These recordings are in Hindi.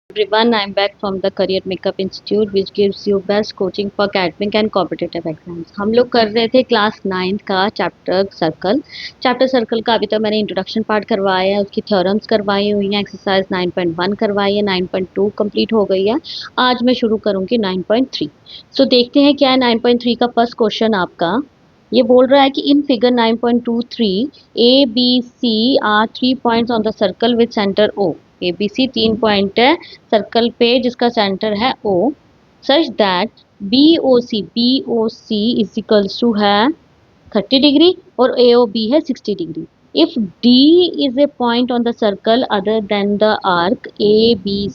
Everyone, I'm back from the Career Makeup Institute which gives you best coaching for academic and competitive exams। हम लोग कर रहे थे क्लास 9th का चैप्टर सर्कल का अभी तक मैंने इंट्रोडक्शन पार्ट करवाया है, उसकी थ्योरम्स करवाई हुई हैं, एक्सरसाइज 9.1 करवाई है, 9.2 कंप्लीट हो गई है। आज मैं शुरू करूंगी 9.3। सो देखते हैं क्या है 9.3 का फर्स्ट क्वेश्चन आपका। ये बोल रहा है कि in figure 9.23 A B C are 3 points on the circle with centre O. A B C 3 point है सर्कल पे जिसका सेंटर है O, such that B O C is equals to है 30 डिग्री और ए ओ बी है 60 degree. If D is a point on the circle other than the arc A B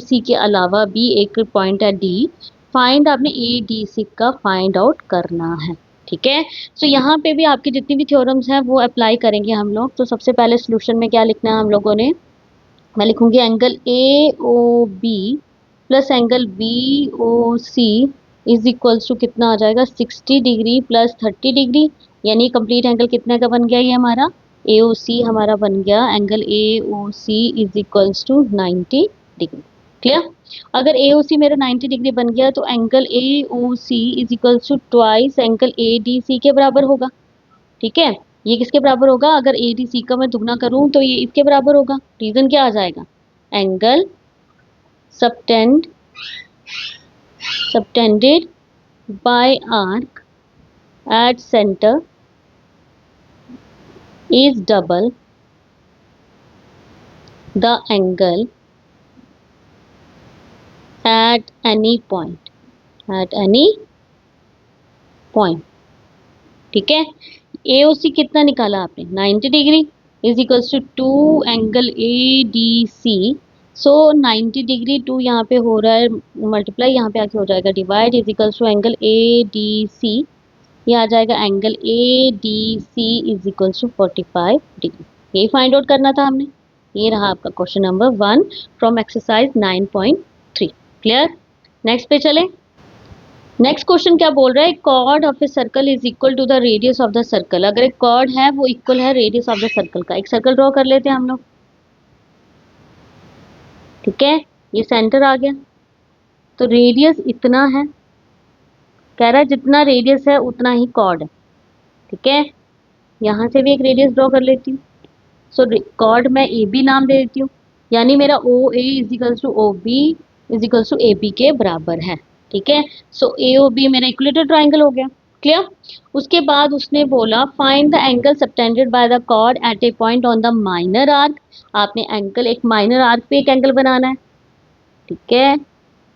C के अलावा भी एक पॉइंट है डी, फाइंड आपने ए डी सी का फाइंड आउट करना है। ठीक है, सो यहाँ पे भी आपकी जितनी भी थ्योरम्स हैं वो अप्लाई करेंगे हम लोग। तो सबसे पहले सोल्यूशन में क्या लिखना है हम लोगों ने, मैं लिखूंगी angle A O B plus angle B O C is equals to कितना आ जाएगा 60 डिग्री प्लस 30 डिग्री, यानी कंप्लीट एंगल कितने का बन गया ये हमारा ए ओ सी हमारा बन गया angle A O C is equals to 90 degree. Clear, अगर ए ओ सी मेरा 90 डिग्री बन गया तो angle A O C is equals to twice angle A D C के बराबर होगा। ठीक है, ये किसके बराबर होगा, अगर ए डी सी का मैं दुगना करूं तो ये इसके बराबर होगा। रीजन क्या आ जाएगा, angle subtended by arc at center is double the angle at any point। ठीक है, ए ओ सी कितना निकाला आपने 90 degree is equals to 2 angle A D C. So 90 degree 2 यहाँ पे हो रहा है मल्टीप्लाई, यहाँ पे आके हो जाएगा divide, is equals to angle A D C, ये आ जाएगा angle A D C is equals to 45 degree. यही फाइंड आउट करना था हमने। ये रहा आपका question number 1 from exercise 9.3। Clear, next पे चले। नेक्स्ट क्वेश्चन क्या बोल रहा है, chord of a circle is equal to the radius of the circle. अगर एक कॉर्ड है वो इक्वल है रेडियस ऑफ द सर्कल का। एक सर्कल ड्रॉ कर लेते हैं हम लोग। ठीक है, ये सेंटर आ गया, तो रेडियस इतना है, कह रहा है जितना रेडियस है उतना ही कॉर्ड है। ठीक है, यहाँ से भी एक रेडियस ड्रॉ कर लेती हूँ। सो कॉर्ड मैं ए बी नाम दे देती हूँ, यानी मेरा O A is equals to O B is equals to A B के बराबर है। ठीक है, सो ए ओ बी मेरा इक्विलेटरल ट्राइंगल हो गया। क्लियर, उसके बाद उसने बोला find the angle subtended by the chord at a point on the minor arc. आपने एंगल एक माइनर आर्क पे एक एंगल बनाना है। ठीक है,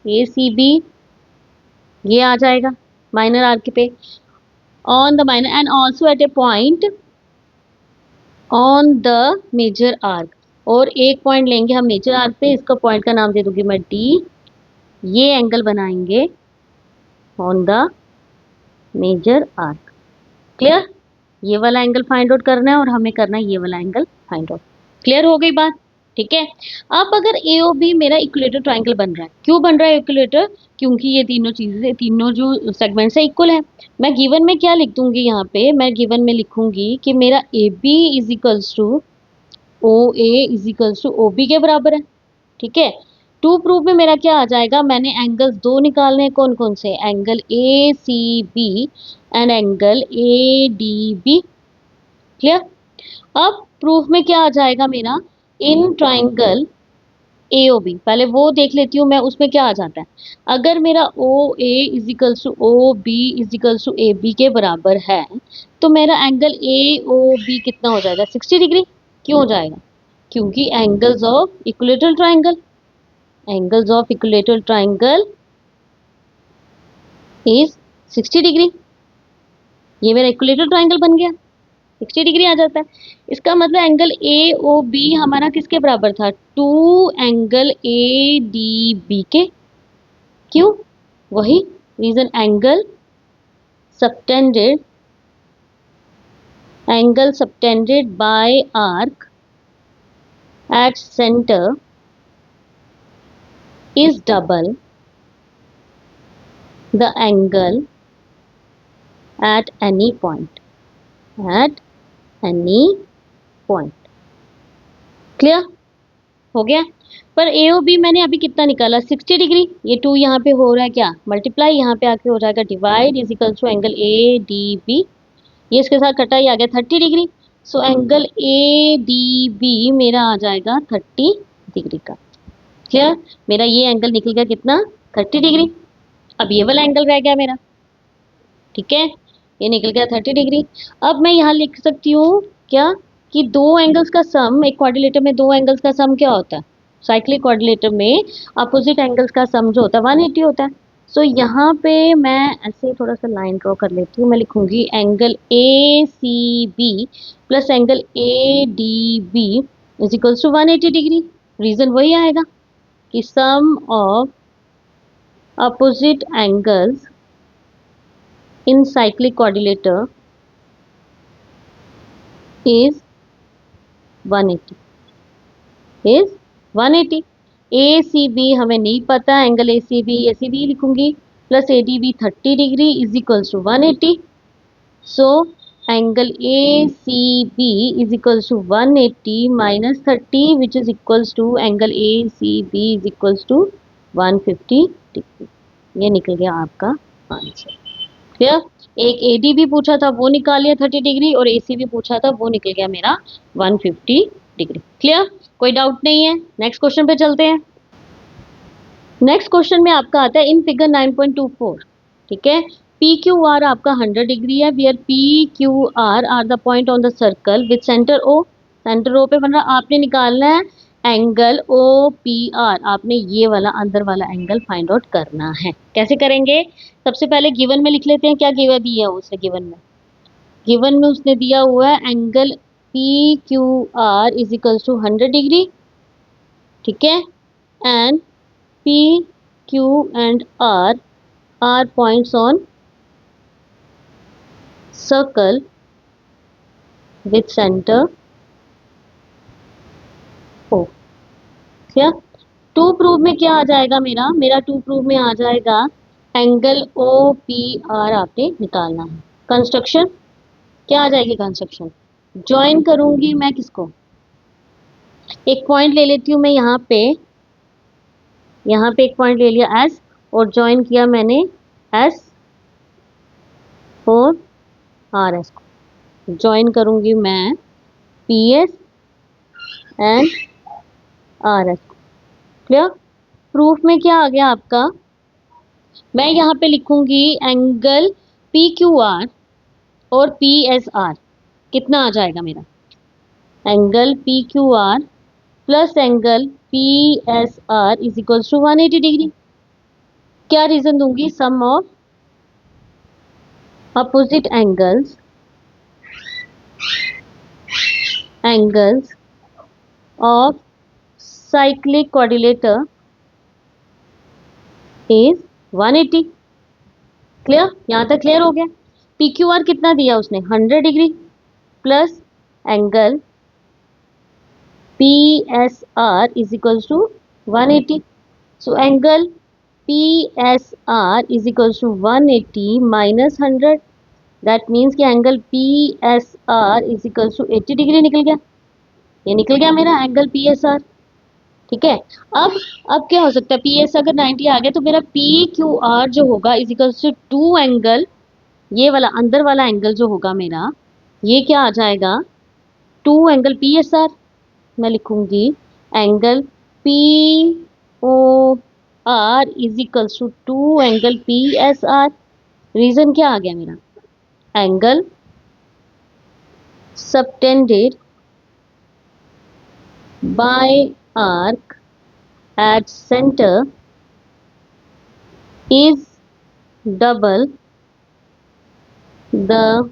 ए सी बी ये आ जाएगा माइनर आर्क पे on the minor and also at a point on the major arc. और एक पॉइंट लेंगे हम मेजर आर्क पे, इसका पॉइंट का नाम दे दूंगी मैं डी। ये एंगल बनाएंगे on the major arc. Clear, ये वाला एंगल फाइंड आउट करना है और हमें करना है ये वाला एंगल फाइंड आउट। क्लियर हो गई बात। ठीक है, अब अगर ए ओ बी मेरा इक्विलेटर ट्राइंगल बन रहा है, क्यों बन रहा है इक्विलेटर, क्योंकि ये तीनों चीजें तीनों जो सेगमेंट्स है इक्वल है। मैं गिवन में क्या लिख दूंगी, यहाँ पे मैं गिवन में लिखूंगी कि मेरा A B is equals to O A is equals to O B के बराबर है। ठीक है, टू प्रूफ में मेरा क्या आ जाएगा, मैंने एंगल्स दो निकालने हैं, कौन कौन से, angle A C B and angle A D B. Clear, अब प्रूफ में क्या आ जाएगा मेरा, इन ट्राइंगल ए ओ बी, पहले वो देख लेती हूँ मैं उसमें क्या आ जाता है। अगर मेरा O A is equals to O B is equals to A B के बराबर है तो मेरा एंगल ए ओ बी कितना हो जाएगा 60 डिग्री। क्यों हो जाएगा, क्योंकि angles of equilateral triangle is 60 degree. ये मेरा इक्विलेटरल ट्राइंगल बन गया, 60 डिग्री आ जाता है। इसका मतलब एंगल ए ओ बी हमारा किसके बराबर था, 2 एंगल ए डी बी के। क्यों, वही reason, subtended angle subtended by arc at centre is double the angle at any point, at any point। Clear हो गया। पर ए ओ बी मैंने अभी कितना निकाला 60 डिग्री, ये 2 यहाँ पे हो रहा है क्या मल्टीप्लाई, यहाँ पे आके हो जाएगा divide is equal to angle A D B, ये इसके साथ कटा ही आ गया 30 degree. So angle A D B मेरा आ जाएगा 30 डिग्री का। क्लियर, मेरा ये एंगल निकल गया कितना 30 डिग्री। अब ये वाला एंगल रह गया मेरा, ठीक है, ये निकल गया 30 डिग्री। अब मैं यहाँ लिख सकती हूँ क्या कि दो एंगल्स का सम, एक क्वाड्रिलेटर में दो एंगल्स का सम क्या होता है, साइक्लिक क्वाड्रिलेटर में अपोजिट एंगल्स का सम जो होता है 180 होता है। सो यहाँ पे मैं ऐसे थोड़ा सा लाइन ड्रॉ कर लेती हूँ, मैं लिखूंगी angle A C B plus angle A D B is equals to 180 degree. Reason वही आएगा कि sum of opposite angles in cyclic quadrilateral is 180 is 180। A C B हमें नहीं पता, एंगल ए सी बी लिखूंगी plus A D B 30 degree is equals to 180। So angle A C B is equals to 180 minus 30 which is equals to angle A C B is equals to 150 degree. ये निकल गया आपका आंसर। क्लियर, एक एडी भी पूछा था वो निकाल लिया 30 डिग्री, और एसी भी पूछा था वो निकल गया मेरा 150 डिग्री। क्लियर, कोई डाउट नहीं है। नेक्स्ट क्वेश्चन पे चलते हैं। नेक्स्ट क्वेश्चन में आपका आता है इन फिगर 9.24, ठीक है, पी क्यू आर आपका 100 डिग्री है, where P Q R the point on the circle with centre O, centre O पे बन रहा, आपने निकालना है एंगल ओ पी आर, आपने ये वाला अंदर वाला एंगल फाइंड आउट करना है। कैसे करेंगे, सबसे पहले गिवन में लिख लेते हैं क्या गिवन दिया है उसने। गिवन में उसने दिया हुआ है angle P Q R is equals to 100 degree, ठीक है, and P Q and R are points on circle with centre O. क्या टू प्रूव में क्या आ जाएगा मेरा टू प्रूव में आ जाएगा एंगल ओ पी आर आपने निकालना है। कंस्ट्रक्शन क्या आ जाएगी, कंस्ट्रक्शन ज्वाइन करूंगी मैं किसको, एक पॉइंट ले लेती हूँ मैं यहाँ पे एक पॉइंट ले लिया एस और ज्वाइन किया मैंने एस और आर एस को, ज्वाइन करूंगी मैं P S and R S को। क्लियर, प्रूफ में क्या आ गया आपका, मैं यहाँ पे लिखूंगी एंगल पी क्यू आर और पी एस आर, कितना आ जाएगा मेरा angle P Q R plus angle P S R is equals to 180 degree. क्या रीजन दूंगी, sum of opposite angles of cyclic quadrilateral is 180। Clear, यहां तक क्लियर हो गया। पी क्यू आर कितना दिया उसने 100 degree plus angle P S R is equals to 180। So angle P S R is equals to 180 minus 100, that means कि angle P S R is equals to 80 degree निकल गया। ये निकल गया मेरा एंगल पी एस आर, ठीक है। अब क्या हो सकता है, पी एस अगर 90 आ गया तो मेरा पी क्यू आर जो होगा इज इक्वल्स टू 2 एंगल, ये वाला अंदर वाला एंगल जो होगा मेरा ये क्या आ जाएगा 2 एंगल पी एस आर। मैं लिखूंगी angle P O R is equals to 2 angle P S R. Reason क्या आ गया मेरा, angle subtended by arc at center is double the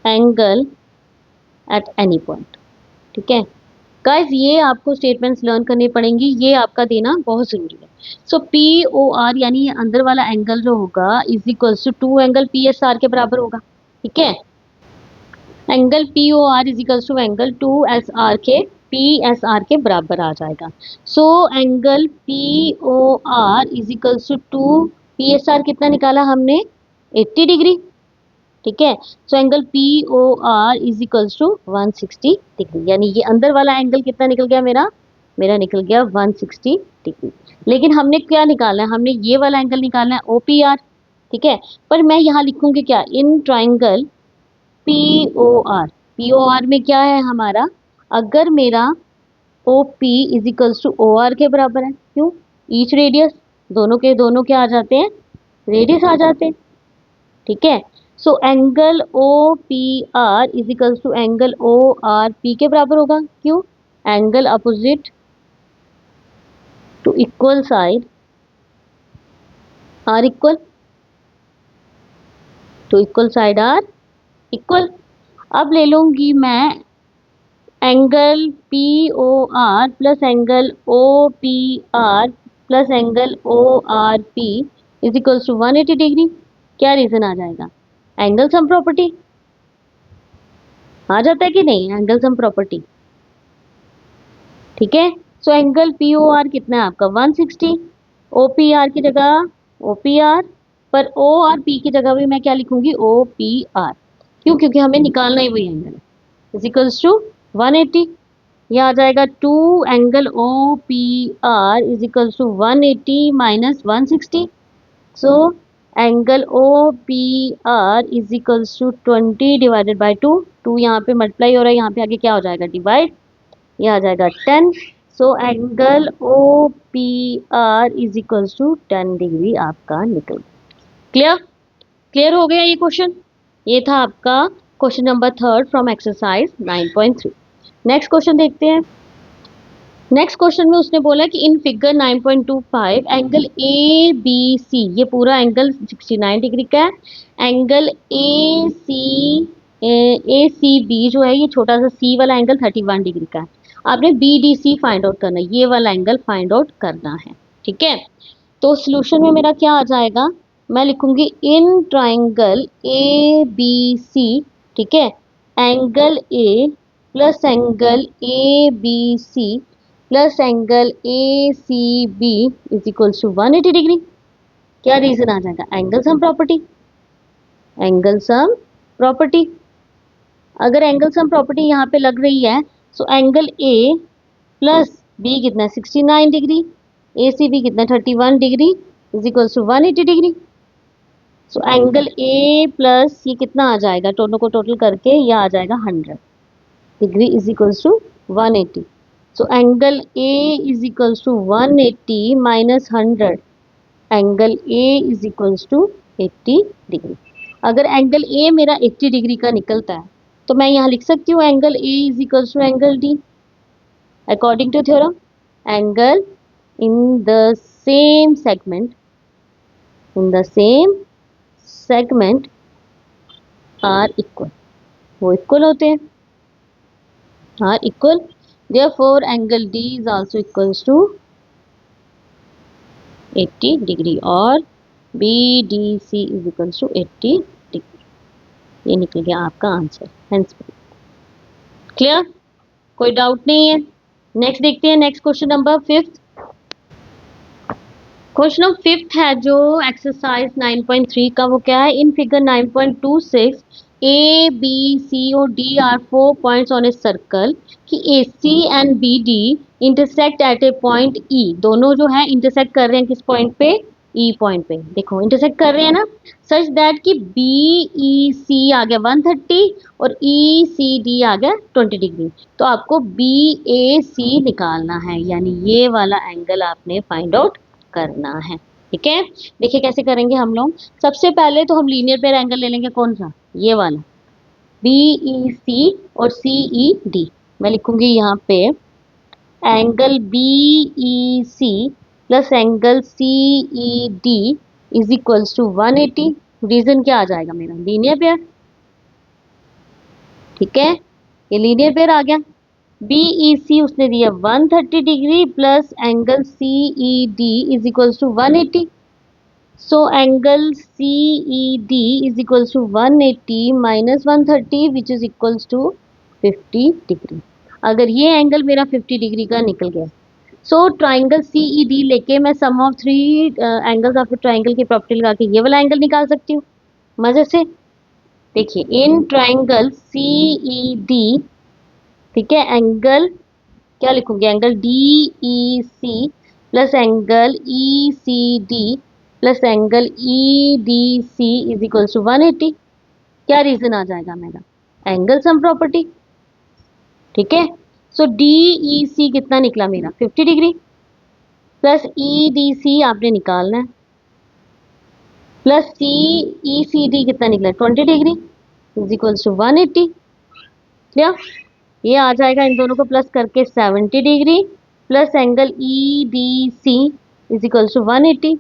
angle at any point। ठीक है गाइज, ये आपको स्टेटमेंट्स लर्न करनी पड़ेंगी, ये आपका देना बहुत जरूरी है। सो पी ओ आर यानी अंदर वाला एंगल जो होगा is equals to 2 angle P S R के बराबर होगा, ठीक है। Angle P O R is equals to angle 2 S R के पी एस आर के बराबर आ जाएगा। So angle P O R is equals to 2 P S R कितना निकाला हमने 80 डिग्री, ठीक है। So angle P O R is equals to 160 degree, यानी ये अंदर वाला एंगल कितना निकल गया मेरा मेरा निकल गया 160 डिग्री। लेकिन हमने क्या निकालना है, हमने ये वाला एंगल निकालना है OPR, ठीक है। पर मैं यहाँ लिखूंगी क्या, इन ट्राइंगल POR। POR में क्या है हमारा, अगर मेरा OP is equals to OR के बराबर है, क्यों, ईच रेडियस, दोनों के दोनों क्या आ जाते हैं, रेडियस आ जाते हैं, ठीक है। So angle OPR is equals to angle ORP के बराबर होगा, क्यों, angle opposite to equal side are equal, to equal side are equal. अब ले लूंगी मैं angle POR plus angle OPR plus angle ORP is equals to 180 degree. क्या रीजन आ जाएगा, एंगल सम प्रॉपर्टी आ जाता है कि नहीं, एंगल सम प्रॉपर्टी, ठीक है। सो एंगल POR कितना है आपका 160, OPR की जगह OPR, पर O और P की जगह भी मैं क्या लिखूंगी OPR, क्यों, क्योंकि हमें निकालना ही वही एंगल है, इज इक्वल्स टू 180। ये आ जाएगा 2 angle OPR is equals to 180 minus 160। So angle OPR is equals to 20 divided by 2, 2 यहाँ पे मल्टीप्लाई हो रहा है, यहाँ पे आगे क्या हो जाएगा डिवाइड, ये आ जाएगा 10। So angle OPR is equals to 10 degree आपका निकल। क्लियर, क्लियर हो गया ये क्वेश्चन। ये था आपका question number 3 from exercise 9.3। Next question देखते हैं। नेक्स्ट क्वेश्चन में उसने बोला कि इन फिगर 9.25 एंगल ABC, ये पूरा एंगल 69 डिग्री का है, एंगल ACB जो है ये छोटा सा C वाला एंगल 31 डिग्री का है। आपने BDC फाइंड आउट करना है, ये वाला एंगल फाइंड आउट करना है, ठीक है। तो सॉल्यूशन में मेरा क्या आ जाएगा, मैं लिखूंगी इन ट्राइंगल ABC, ठीक है, angle A plus angle ABC plus angle ACB is equals to 180 degree. क्या रीजन आ जाएगा, angle sum property, angle sum property. अगर एंगल सम प्रॉपर्टी यहाँ पे लग रही है, so angle A plus B कितना 69 डिग्री, ACB कितना 31 degree is equals to 180 degree. So angle A plus ये कितना आ जाएगा, दोनों को टोटल करके यह आ जाएगा 100 degree is equals to 180। So angle A is equals to 180 minus 100, angle A is equals to 80 degree. अगर एंगल A मेरा 80 डिग्री का निकलता है तो मैं यहाँ लिख सकती हूँ angle A is equals to angle D according to theorem, angle in the same segment, in the same segment are equal, वो इक्वल होते हैं, are equal, therefore angle D is also equals to 80 degree और BDC is equals to 80 degree. ये निकल गया आपका आंसर, हेंस क्लियर, कोई डाउट नहीं है। नेक्स्ट देखते हैं, next question number 5। Question number 5 है जो एक्सरसाइज 9.3 का, वो क्या है, in figure 9.26 A B C और D are 4 points on a circle कि AC and BD intersect at a point E। दोनों जो है इंटरसेक्ट कर रहे हैं किस पॉइंट पे, E पॉइंट पे, देखो इंटरसेक्ट कर रहे हैं ना, सच दैट कि BEC आ गया 130 और ECD आ गया 20 डिग्री। तो आपको BAC निकालना है, यानी ये वाला एंगल आपने फाइंड आउट करना है, ठीक है। देखिए कैसे करेंगे हम लोग, सबसे पहले तो हम लीनियर पेयर एंगल ले लेंगे, कौन सा, ये वाला BEC और CED। मैं लिखूंगी यहाँ पे angle BEC plus angle CED is equals to 180। Reason क्या आ जाएगा मेरा, लीनियर पेयर, ठीक है, ये लीनियर पेयर आ गया। BEC उसने दिया 130 degree plus angle CED is equals to 180। So angle CED is equals to 180 minus 130 which is equals to 50 degree. अगर ये एंगल मेरा 50 डिग्री का निकल गया, सो ट्राइंगल CED लेके मैं सम ऑफ 3 एंगल्स ऑफ ट्राइंगल की प्रॉपर्टी लगा के ये वाला एंगल निकाल सकती हूँ मजे से। देखिए इन ट्राइंगल CED, ठीक है, एंगल क्या लिखूंगी, angle D E C plus angle E C D plus angle E D C is equal to 180। क्या रीजन आ जाएगा मेरा, एंगल सम प्रॉपर्टी। ठीक है, सो डी ई सी कितना निकला मेरा 50 degree plus E D C आपने निकालना है प्लस सी ई सी डी कितना निकला 20 degree is equal to 180। Clear, ये आ जाएगा इन दोनों को प्लस करके 70 degree plus angle E D C is equal to 180।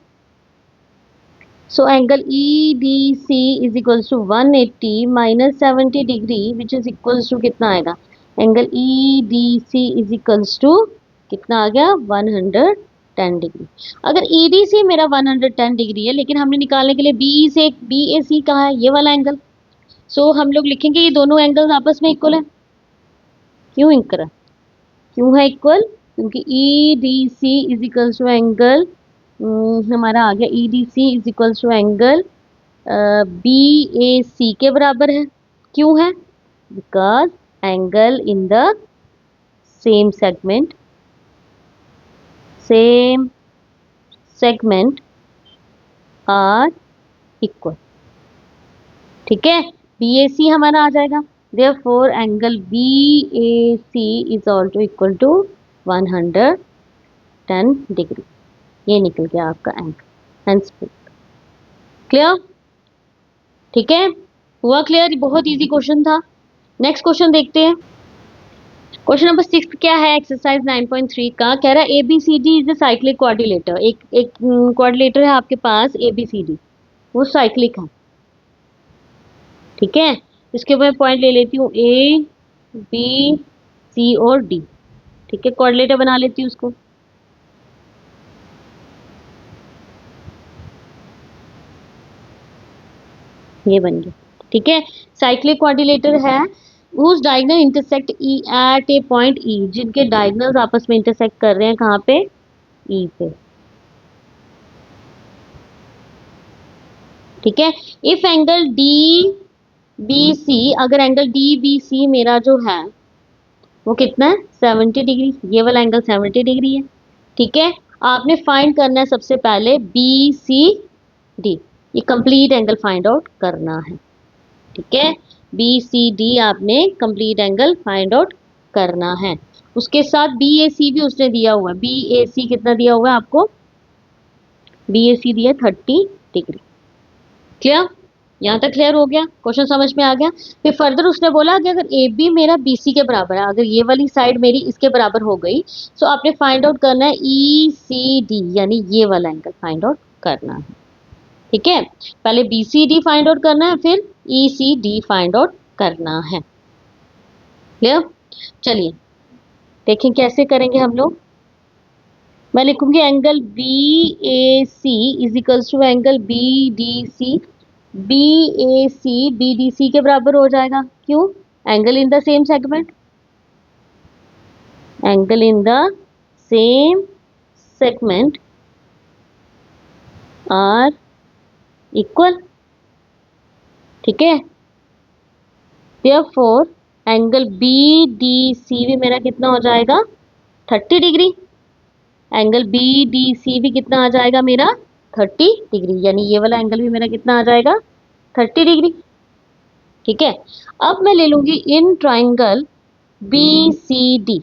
So angle E D C is equal to 180 minus 70 degree which is equal to कितना आएगा, angle E D C is equal to कितना आ गया 110 डिग्री। अगर ई डी सी मेरा 110 डिग्री है लेकिन हमने निकालने के लिए बी ए सी कहा है, ये वाला एंगल, सो हम लोग लिखेंगे ये दोनों एंगल्स आपस में इक्वल है। क्यों इक्वल, क्यों है इक्वल, क्योंकि E D C is equal to angle हमारा आ गया E D C is equal to angle B A C के बराबर है। क्यों है, because angle in the same segment are equal. ठीक है, बी ए सी हमारा आ जाएगा, therefore angle B A C is also equal to 110 degree. ये निकल गया आपका एंगल हेंस। क्लियर, ठीक है, हुआ क्लियर, बहुत इजी क्वेश्चन था। नेक्स्ट क्वेश्चन देखते हैं। क्वेश्चन नंबर 6 क्या है, एक्सरसाइज 9.3 का कह रहा है ABCD is a cyclic quadrilateral. एक क्वाड्रिलेटर है आपके पास ABCD, वो साइक्लिक है। ठीक है, इसके मैं पॉइंट ले लेती हूँ A B C और D। ठीक है, क्वाड्रिलेटर बना लेती हूँ उसको। ये बन गया। ठीक है, साइक्लिक क्वाड्रिलेटर है whose diagonal intersect E at a point E, जिनके डायगोनल्स आपस में इंटरसेक्ट कर रहे हैं कहाँ पे, E पे। ठीक है, if angle D B C, अगर एंगल डी बी सी मेरा जो है वो कितना है 70 डिग्री, ये वाला एंगल 70 डिग्री है। ठीक है, आपने फाइंड करना है सबसे पहले बी सी डी, ये कंप्लीट एंगल फाइंड आउट करना है। ठीक है, बी सी डी आपने कंप्लीट एंगल फाइंड आउट करना है। उसके साथ बी ए सी भी उसने दिया हुआ है, बी ए सी कितना दिया हुआ है आपको, बी ए सी दिया 30 डिग्री। क्लियर, यहाँ तक क्लियर हो गया, क्वेश्चन समझ में आ गया। फिर फर्दर उसने बोला कि अगर ए बी मेरा बी सी के बराबर है, अगर ये वाली साइड मेरी इसके बराबर हो गई, तो आपने फाइंड आउट करना है ई सी डी, यानी ये वाला एंगल फाइंड आउट करना है। ठीक है, पहले B C D find out करना है, फिर E C D find out करना है। क्लियर, चलिए देखें कैसे करेंगे हम लोग। मैं लिखूंगी angle B A C is equals to angle B D C. B A C B D C के बराबर हो जाएगा, क्यों, angle in the same segment, angle in the same segment are equal. ठीक है, therefore angle B D C भी मेरा कितना हो जाएगा 30 degree, angle B D C भी कितना आ जाएगा मेरा 30 डिग्री, यानी ये वाला एंगल भी मेरा कितना आ जाएगा 30 डिग्री। ठीक है, अब मैं ले लूंगी in triangle B C D.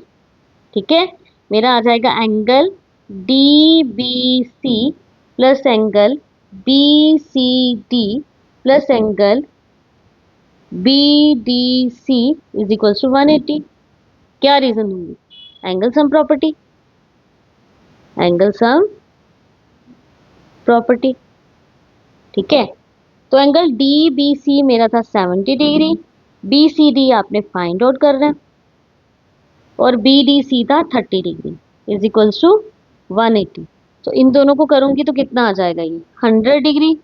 ठीक है, मेरा आ जाएगा angle D B C plus angle B C D plus angle B D C is equal to 180। क्या रीजन होंगी, angle sum property, angle sum property. ठीक है, तो एंगल डी बी सी मेरा था 70 डिग्री, बी सी डी आपने फाइंड आउट करना है, और बी डी सी था 30 डिग्री इज इक्वल्स टू 180। तो इन दोनों को करूंगी तो कितना आ जाएगा, ये 100 degree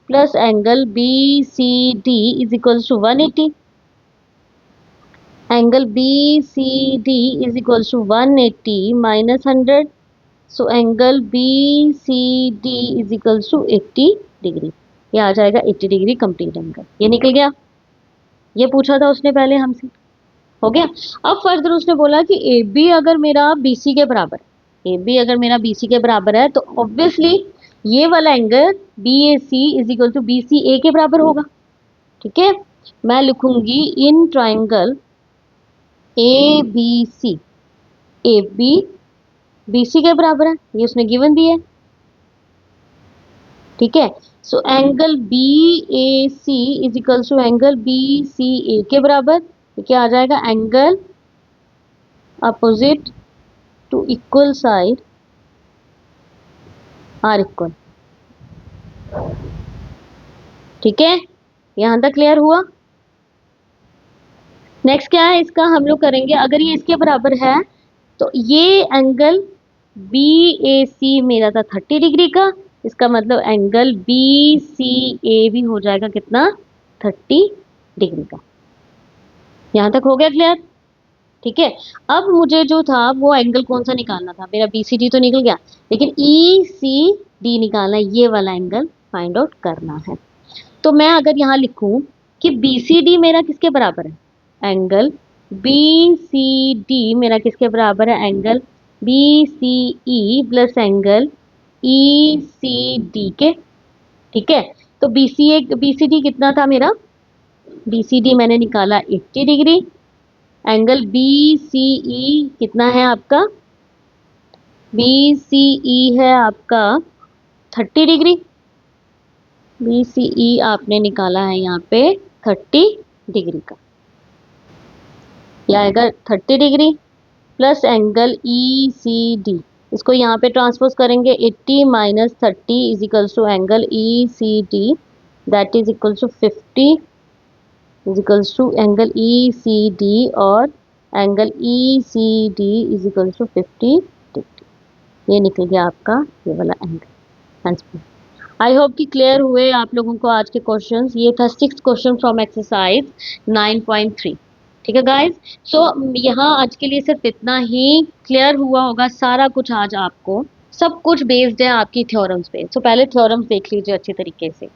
plus angle B C D is equals to 180, angle B C D is equals to 180 minus 100, so angle B C D is equals to 80 degree. ये आ जाएगा 80 डिग्री कंप्लीट एंगल। ये निकल गया, ये पूछा था उसने पहले हमसे। हो गया। अब फर्दर उसने बोला कि ए बी अगर मेरा बी सी के बराबर है, ए बी अगर मेरा बी सी के बराबर है तो ऑब्वियसली ये वाला angle B A C is equal to B C A के बराबर होगा। ठीक है, मैं लिखूंगी in triangle A B C, A B B C के बराबर है, ये उसने गिवन दिया है। ठीक है, so angle B A C is equal to angle B C A के बराबर। क्या आ जाएगा, angle opposite to equal side are equal. ठीक है, यहां तक क्लियर हुआ। नेक्स्ट क्या है इसका, हम लोग करेंगे अगर ये इसके बराबर है तो ये एंगल बी ए सी मेरा था 30 डिग्री का, इसका मतलब एंगल बी सी ए भी हो जाएगा कितना, 30 डिग्री का। यहां तक हो गया क्लियर। ठीक है, अब मुझे जो था वो एंगल कौन सा निकालना था, मेरा बी सी डी तो निकल गया, लेकिन ई सी डी निकालना है, ये वाला एंगल फाइंड आउट करना है। तो मैं अगर यहाँ लिखूं कि बी सी डी मेरा किसके बराबर है, एंगल बी सी डी मेरा किसके बराबर है, angle B C E plus angle E C D के। ठीक है, तो बी सी डी कितना था मेरा, बी सी डी मैंने निकाला 80 डिग्री, एंगल बी सी ई कितना है आपका, बी सी ई है आपका 30 डिग्री, बी सी ई आपने निकाला है यहाँ पे 30 डिग्री का, यह आएगा 30 degree plus angle E C D, इसको यहाँ पे ट्रांसपोज करेंगे 80 minus 30 is equals to angle E C D, that is equals to 50 is equals to angle E C D, और angle E C D is equals to 50 degree. ये निकल गया आपका ये वाला एंगल आंसर। आई होप कि क्लियर हुए आप लोगों को आज के क्वेश्चंस। ये था 6 क्वेश्चन फ्रॉम एक्सरसाइज 9.3। ठीक है गाइस, सो यहाँ आज के लिए सिर्फ इतना ही। क्लियर हुआ होगा सारा कुछ आज आपको, सब कुछ बेस्ड है आपकी थ्योरम्स पे। सो पहले थ्योरम्स देख लीजिए अच्छी तरीके से।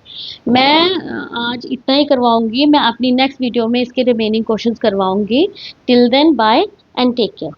मैं आज इतना ही करवाऊंगी, मैं अपनी नेक्स्ट वीडियो में इसके रिमेनिंग क्वेश्चंस करवाऊंगी। Till then bye and take care.